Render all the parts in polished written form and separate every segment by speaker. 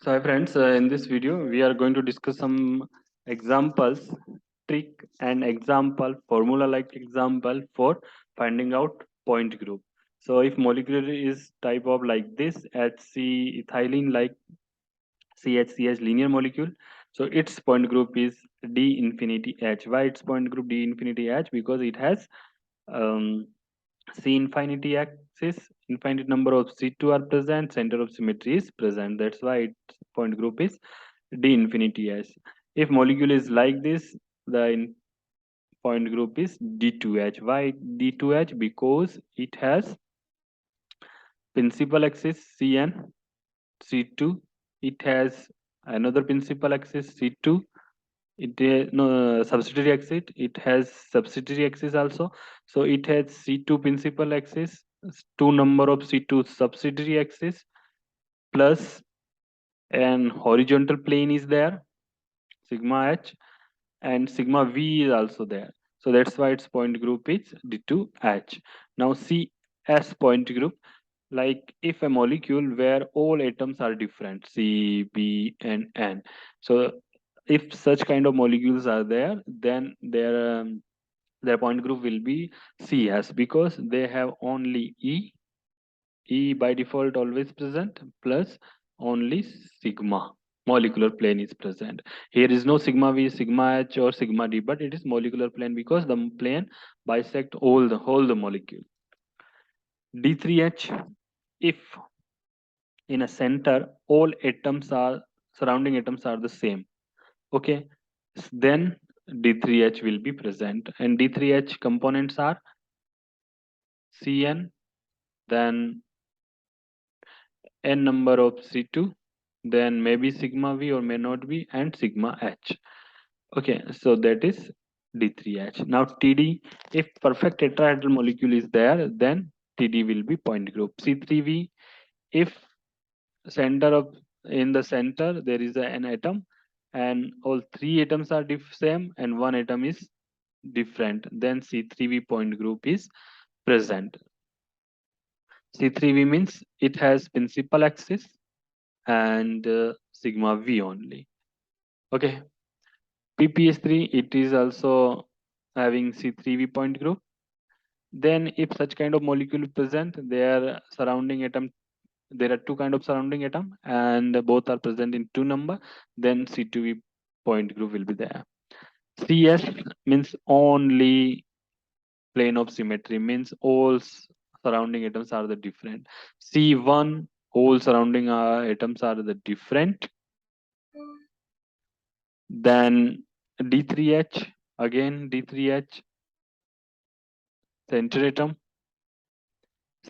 Speaker 1: So, hi friends, in this video, we are going to discuss some examples, trick and example, formula like example for finding out point group. So, if molecule is type of like this, HC ethylene like CHCH linear molecule, so its point group is D infinity H. Why its point group D infinity H? Because it has um, C infinity axis, infinite number of C2 are present, center of symmetry is present. That's why its point group is D infinity S. If molecule is like this, the point group is D2H. Why D2H? Because it has principal axis Cn, C2. It has another principal axis C2. It no subsidiary axis. It has subsidiary axis also. So it has C2 principal axis, two number of C2 subsidiary axis plus an horizontal plane is there, sigma H, and sigma V is also there. So that's why its point group is D2H. Now see S point group, like if a molecule where all atoms are different, C, B, and N. So if such kind of molecules are there, then their point group will be CS because they have only E by default always present plus only sigma molecular plane is present. Here is no sigma V, sigma H or sigma D, but it is molecular plane because the plane bisect all the whole the molecule. D3H, if in a center all atoms are surrounding atoms are the same, okay, then D3H will be present and D3H components are Cn, then n number of C2, then maybe sigma V or may not be, and sigma H. Okay, so that is D3H. Now TD, if perfect tetrahedral molecule is there, then TD will be point group. C3V, if center of in the center there is an atom and all three atoms are same and one atom is different, then C3V point group is present. C3V means it has principal axis and sigma V only. Okay, PPS3 it is also having C3V point group. Then if such kind of molecule present, their surrounding atom, there are two kind of surrounding atom and both are present in two number, then C2V point group will be there. CS means only plane of symmetry, means all surrounding atoms are the different. C1 all surrounding atoms are the different. Then D3H, again D3H, center atom,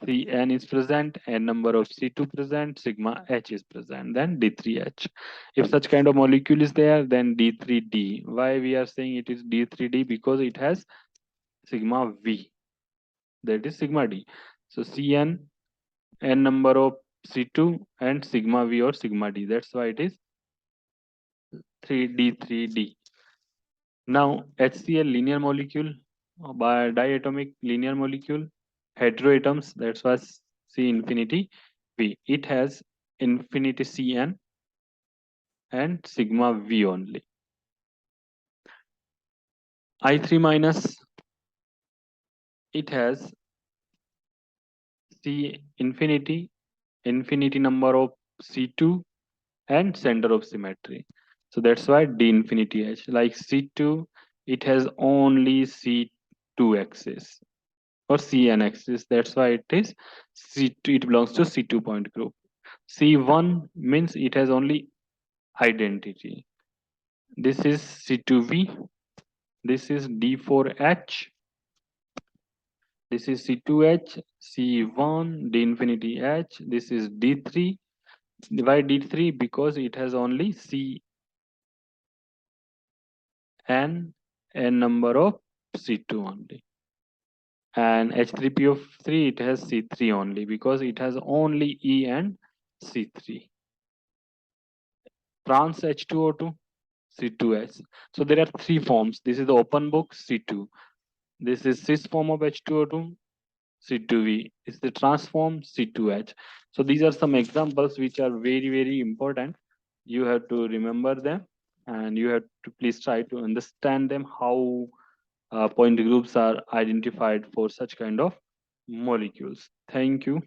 Speaker 1: Cn is present, n number of C2 present, sigma H is present, then D3H. If such kind of molecule is there, then D3D. Why we are saying it is D3D? Because it has sigma V, that is sigma D. So Cn, n number of C2 and sigma V or sigma D. That's why it is 3D3D. Now HCl linear molecule by diatomic linear molecule, heteroatoms, that's why C infinity V. It has infinity Cn and sigma V only. I3 minus, it has C infinity, infinity number of C2 and center of symmetry. So that's why D infinity H. Like C2, it has only C2 axis or Cn axis. That's why it is C2. It belongs to C2 point group. C1 means it has only identity. This is C2V. This is D4H. This is C2H, C1, D infinity H. This is D3. Why D3? Because it has only C n number of C2 only. And H3PO3, it has C3 only because it has only E and C3. Trans H2O2, C2H. So there are three forms. This is the open book, C2. This is cis form of H2O2, C2V. This is the transform, C2H. So these are some examples which are very, very important you have to remember them, and you have to please try to understand them, how point groups are identified for such kind of molecules. Thank you.